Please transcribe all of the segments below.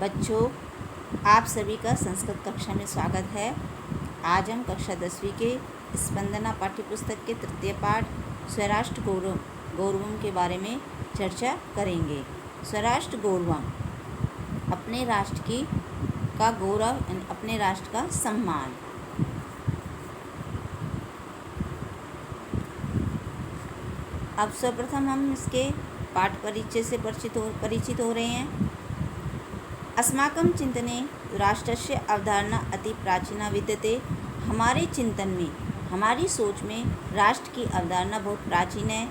बच्चों, आप सभी का संस्कृत कक्षा में स्वागत है। आज हम कक्षा 10वीं के स्पंदना पाठ्यपुस्तक के तृतीय पाठ स्वराष्ट्र गौरवम के बारे में चर्चा करेंगे। स्वराष्ट्र गौरवम, अपने राष्ट्र का गौरव, अपने राष्ट्र का सम्मान। अब सर्वप्रथम हम इसके पाठ परिचय से परिचित हो रहे हैं। अस्माकं चिंतने राष्ट्रस्य अवधारणा अति प्राचीना विद्यते। हमारे चिंतन में, हमारी सोच में राष्ट्र की अवधारणा बहुत प्राचीन है।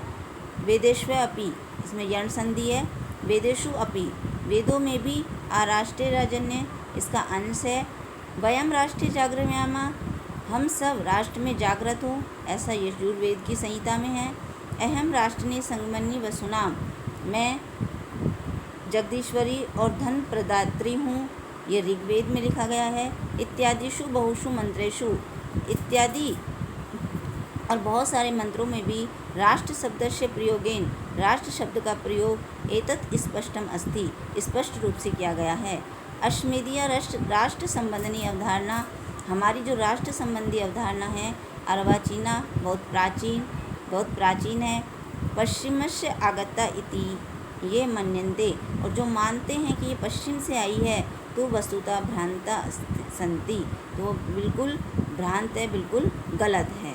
वेदेषु अपि, इसमें यण संधि है। वेदेषु अपि, वेदों में भी आराष्ट्रीय राजन्य इसका अंश है। वयम राष्ट्रीय जागृयामा, हम सब राष्ट्र में जागृत हो, ऐसा यजुर्वेद की संहिता में है। अहम राष्ट्रने संगमन्य वसुनाम, मैं जगदीश्वरी और धन प्रदात्री हूँ, ये ऋग्वेद में लिखा गया है। इत्यादिषु बहुषु मंत्रेषु, इत्यादि और बहुत सारे मंत्रों में भी राष्ट्र शब्द से प्रयोगेन, राष्ट्र शब्द का प्रयोग एतत् स्पष्टम अस्ति, स्पष्ट रूप से किया गया है। अस्मदीय राष्ट्र संबंधी अवधारणा, हमारी जो राष्ट्र संबंधी अवधारणा है अर्वाचीना, बहुत प्राचीन है। पश्चिमस्य आगता इति ये मन्यन्ते, और जो मानते हैं कि ये पश्चिम से आई है, तो वस्तुतः भ्रांता संति, तो बिल्कुल भ्रांत है, बिल्कुल गलत है।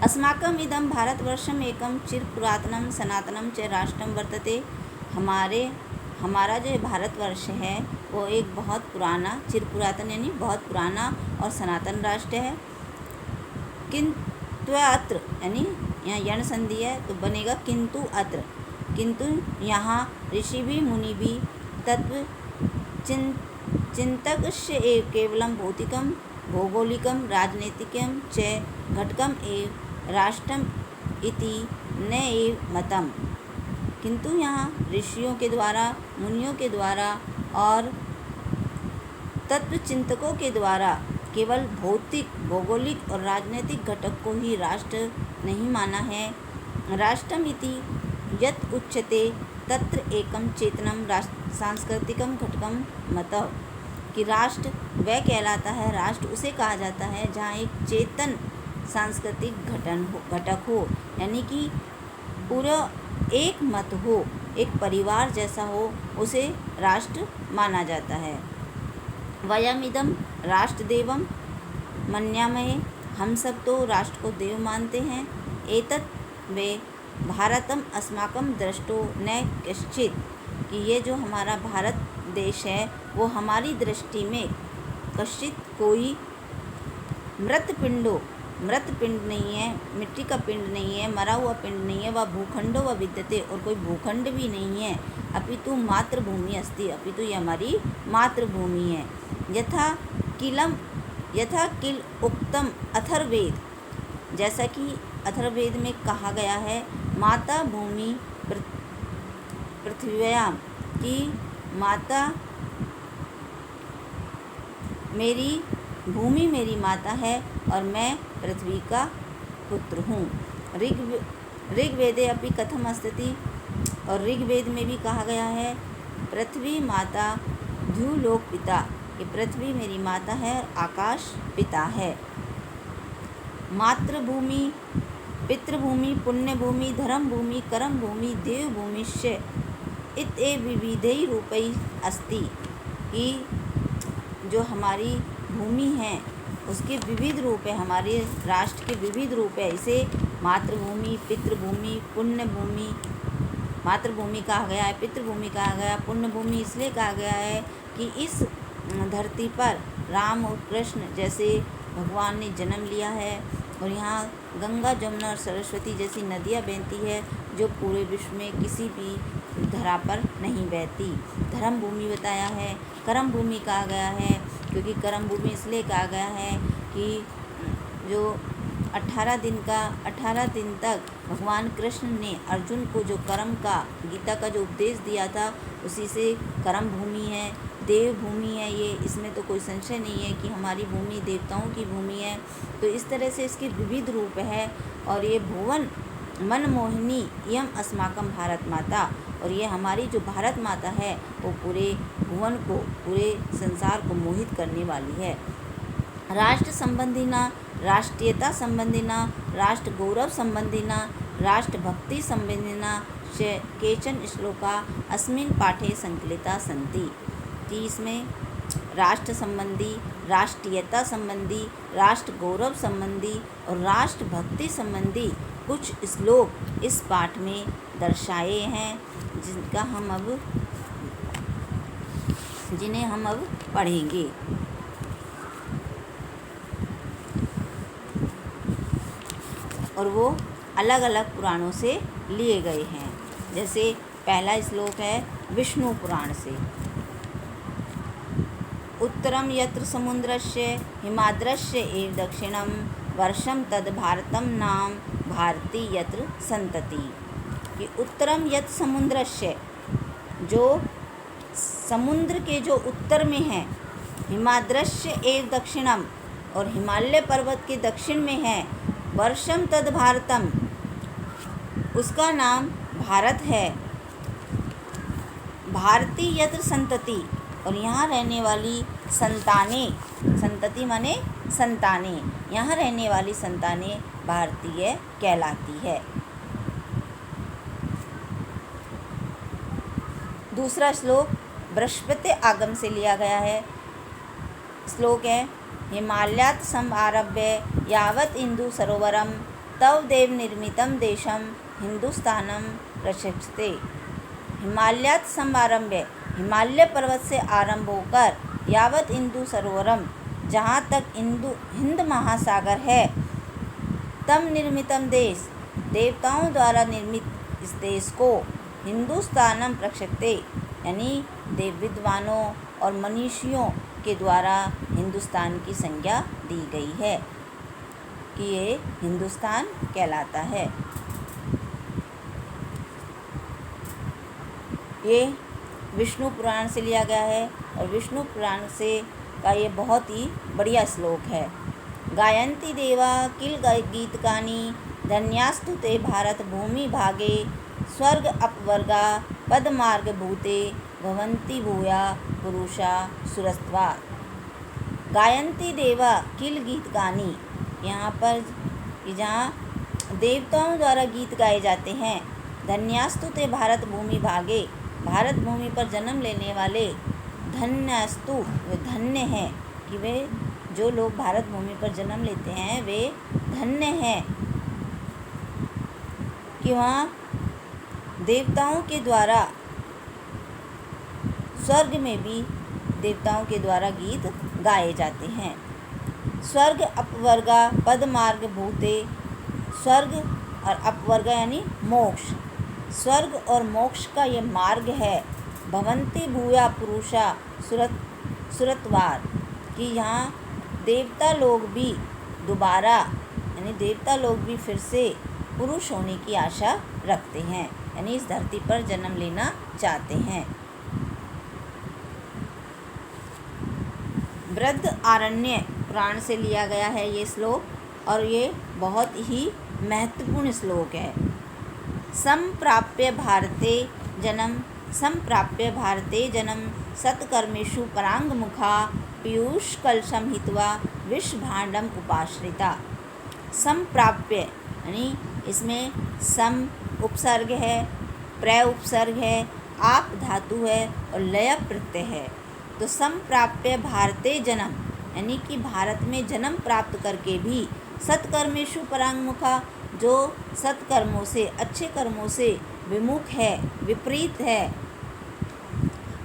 अस्माकम इदं भारतवर्षम एकम चिर पुरातनम सनातनम च राष्ट्रम वर्तते। हमारा जो भारतवर्ष है वो एक बहुत पुराना, चिर पुरातन यानी बहुत पुराना और सनातन राष्ट्र है। किंतु अत्र, यानी यहाँ यण संधि है तो बनेगा किंतु अत्र, किंतु यहाँ ऋषि भी मुनि भी तत्व चिंतकस्य एव केवलम भौतिकम भौगोलिकम राजनीतिकम च घटकम एव राष्ट्रम इति न एव मतम। किंतु यहाँ ऋषियों के द्वारा, मुनियों के द्वारा और तत्व चिंतकों के द्वारा केवल भौतिक, भौगोलिक और राजनीतिक घटक को ही राष्ट्र नहीं माना है। राष्ट्रम इति यत् उच्यते तत्र एकम चेतनम सांस्कृतिकम घटकम मतः, कि राष्ट्र वह कहलाता है, राष्ट्र उसे कहा जाता है जहाँ एक चेतन सांस्कृतिक घटक हो, यानी कि पूरा एक मत हो, एक परिवार जैसा हो, उसे राष्ट्र माना जाता है। वयमिदं राष्ट्रदेवं मन्यामहे, हम सब तो राष्ट्र को देव मानते हैं। एतत् वे भारतम अस्माकं दृष्टो न कश्चित्, कि ये जो हमारा भारत देश है वो हमारी दृष्टि में कश्चित कोई मृत पिंड नहीं है, मिट्टी का पिंड नहीं है, मरा हुआ पिंड नहीं है। वह भूखंडो व विद्यते, और कोई भूखंड भी नहीं है। अपितु मातृभूमि अस्ति, अपितु ये हमारी मातृभूमि है। यथा किल उक्तम अथर्ववेद, जैसा कि अथर्ववेद में कहा गया है, माता भूमि पृथ्व्यां, की माता मेरी भूमि मेरी माता है और मैं पृथ्वी का पुत्र हूँ। ऋग्वेदे अपि कथम अस्ति, और ऋग्वेद में भी कहा गया है, पृथ्वी माता द्युलोक पिता, कि पृथ्वी मेरी माता है, आकाश पिता है। मातृभूमि, पितृभूमि, पुण्यभूमि, धर्मभूमि, कर्मभूमि, देवभूमिश्च इत्येव विविधै रूपै अस्ति, कि जो हमारी भूमि है उसके विविध रूप है, हमारे राष्ट्र के विविध रूप है। इसे मातृभूमि, पितृभूमि, पुण्यभूमि, मातृभूमि कहा गया है, पितृभूमि कहा गया, पुण्यभूमि इसलिए कहा गया है कि इस धरती पर राम और कृष्ण जैसे भगवान ने जन्म लिया है, और यहाँ गंगा, जमुना और सरस्वती जैसी नदियाँ बहती है जो पूरे विश्व में किसी भी धरा पर नहीं बहती। धर्म भूमि बताया है, कर्म भूमि कहा गया है, क्योंकि कर्म भूमि इसलिए कहा गया है कि जो 18 दिन तक भगवान कृष्ण ने अर्जुन को जो कर्म का, गीता का जो उपदेश दिया था, उसी से कर्म भूमि है। देव भूमि है ये, इसमें तो कोई संशय नहीं है कि हमारी भूमि देवताओं की भूमि है। तो इस तरह से इसके विविध रूप है। और ये भुवन मनमोहिनी इयम अस्माकं भारत माता, और ये हमारी जो भारत माता है वो पूरे भुवन को, पूरे संसार को मोहित करने वाली है। राष्ट्र संबंधिना, राष्ट्रीयता संबंधिना, राष्ट्र गौरव संबंधिना, राष्ट्रभक्ति संबंधिना केचन श्लोका अस्मिन् पाठे संकलिता सन्ति। कि इसमें राष्ट्र संबंधी, राष्ट्रीयता संबंधी, राष्ट्र गौरव संबंधी और राष्ट्रभक्ति संबंधी कुछ श्लोक इस पाठ में दर्शाए हैं, जिन्हें हम अब पढ़ेंगे। और वो अलग अलग पुराणों से लिए गए हैं। जैसे पहला श्लोक है विष्णु पुराण से। उत्तरम यत्र समुद्रस्य हिमाद्रस्य एव दक्षिणम वर्षम तद भारतम नाम भारती यत्र संतति। कि उत्तरम यत् समुद्रस्य, जो समुद्र के जो उत्तर में है, हिमाद्रस्य एव दक्षिणम, और हिमालय पर्वत के दक्षिण में है, वर्षम तद भारतम, उसका नाम भारत है, भारती यत्र संतति, और यहाँ रहने वाली संतानें, संतति माने संतानें, यहाँ रहने वाली संतानें भारतीय कहलाती है। दूसरा श्लोक बृहस्पति आगम से लिया गया है। श्लोक है हिमालयात् समारभ्य यावत् इंदु सरोवरम तव देव निर्मितम देशम हिंदुस्तानम प्रशस्ते। हिमालयात् समारभ्य, हिमालय पर्वत से आरंभ होकर, यावत इंदु सरोवरम, जहाँ तक हिंद महासागर है, तम निर्मितम देश, देवताओं द्वारा निर्मित इस देश को, हिंदुस्तानम प्रक्षते, यानी देव विद्वानों और मनीषियों के द्वारा हिंदुस्तान की संज्ञा दी गई है कि ये हिंदुस्तान कहलाता है। ये विष्णु पुराण से लिया गया है और विष्णु पुराण से का ये बहुत ही बढ़िया श्लोक है। गायन्ति देवा किल गीतकानि धन्यास्तु ते भारत भूमि भागे स्वर्ग अपवर्गा पदमार्ग भूते भवन्ति भूया पुरुषा सुरस्त्वा। गायन्ति देवा किल गीतकानि, यहाँ पर जहाँ देवताओं द्वारा गीत गाए जाते हैं। धन्यास्तु ते भारत भूमि भागे, भारत भूमि पर जन्म लेने वाले, धन्यास्तु वे धन्य हैं, कि वे जो लोग भारत भूमि पर जन्म लेते हैं वे धन्य हैं कि वहाँ देवताओं के द्वारा, स्वर्ग में भी देवताओं के द्वारा गीत गाए जाते हैं। स्वर्ग अपवर्गा पदमार्ग भूते, स्वर्ग और अपवर्गा यानी मोक्ष, स्वर्ग और मोक्ष का ये मार्ग है। भवन्ति भूया पुरुषा सुरत्वार, कि यहाँ देवता लोग भी दोबारा, यानी देवता लोग भी फिर से पुरुष होने की आशा रखते हैं, यानी इस धरती पर जन्म लेना चाहते हैं। वृद्ध आरण्य पुराण से लिया गया है ये श्लोक और ये बहुत ही महत्वपूर्ण श्लोक है। संप्राप्य भारते जन्म सत्कर्मेषु परांगमुखा पीयूष कलशम हित्वा विश्वभाण्डम उपाश्रिता। संप्राप्य यानी इसमें सम उपसर्ग है, प्र उपसर्ग है, आप धातु है और लय प्रत्यय है। तो संप्राप्य भारते जन्म, यानी कि भारत में जन्म प्राप्त करके भी सत्कर्मेषु परांगमुखा, जो सत्कर्मों से, अच्छे कर्मों से विमुख है, विपरीत है।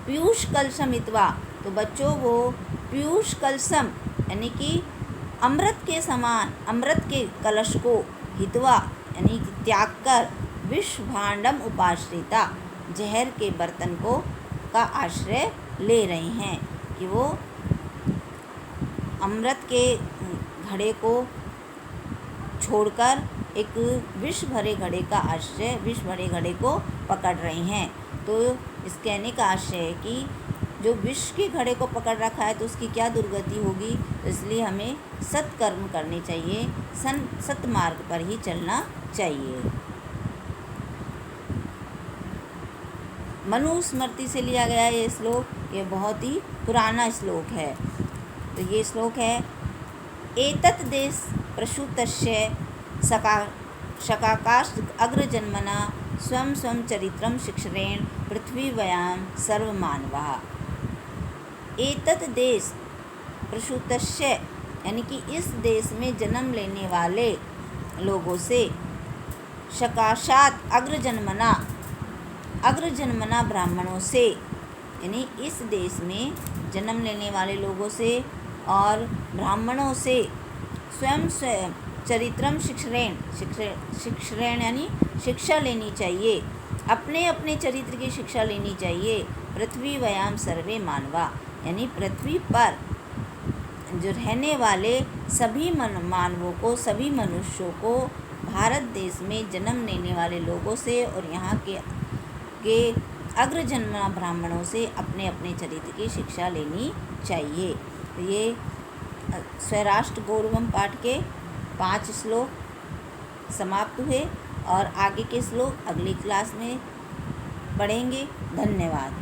पीयूष कलशम हित्वा, तो बच्चों वो पीयूष कलशम यानी कि अमृत के समान, अमृत के कलश को, हित्वा यानी कि त्याग कर, विश्वभाण्डम उपाश्रिता, जहर के बर्तन को का आश्रय ले रहे हैं कि वो अमृत के घड़े को छोड़कर एक विष भरे घड़े का आश्रय, विष भरे घड़े को पकड़ रहे हैं। तो इस कहने का आशय है कि जो विष के घड़े को पकड़ रखा है तो उसकी क्या दुर्गति होगी। तो इसलिए हमें सत्कर्म करने चाहिए, सत्मार्ग पर ही चलना चाहिए। मनुस्मृति से लिया गया है ये श्लोक। ये बहुत ही पुराना श्लोक है। तो ये श्लोक है, एतत् देश प्रसूतस्य शकाकाश अग्रजन्मना स्वं स्वं चरित्रं शिक्षरेण पृथ्वीव्यां सर्वमानवाः। एतत् देश प्रसूतस्य यानी कि इस देश में जन्म लेने वाले लोगों से, सकाशात अग्रजन्मना ब्राह्मणों से, यानी इस देश में जन्म लेने वाले लोगों से और ब्राह्मणों से, स्वयं चरित्रम शिक्षरेण यानी शिक्षा लेनी चाहिए, अपने अपने चरित्र की शिक्षा लेनी चाहिए। पृथ्वी व्याम सर्वे मानवा यानी पृथ्वी पर जो रहने वाले सभी मानवों को, सभी मनुष्यों को भारत देश में जन्म लेने वाले लोगों से और यहाँ के अग्रजन्मा ब्राह्मणों से अपने अपने चरित्र की शिक्षा लेनी चाहिए। तो ये स्वराष्ट्र गौरवम पाठ के 5 श्लोक समाप्त हुए और आगे के श्लोक अगली क्लास में पढ़ेंगे। धन्यवाद।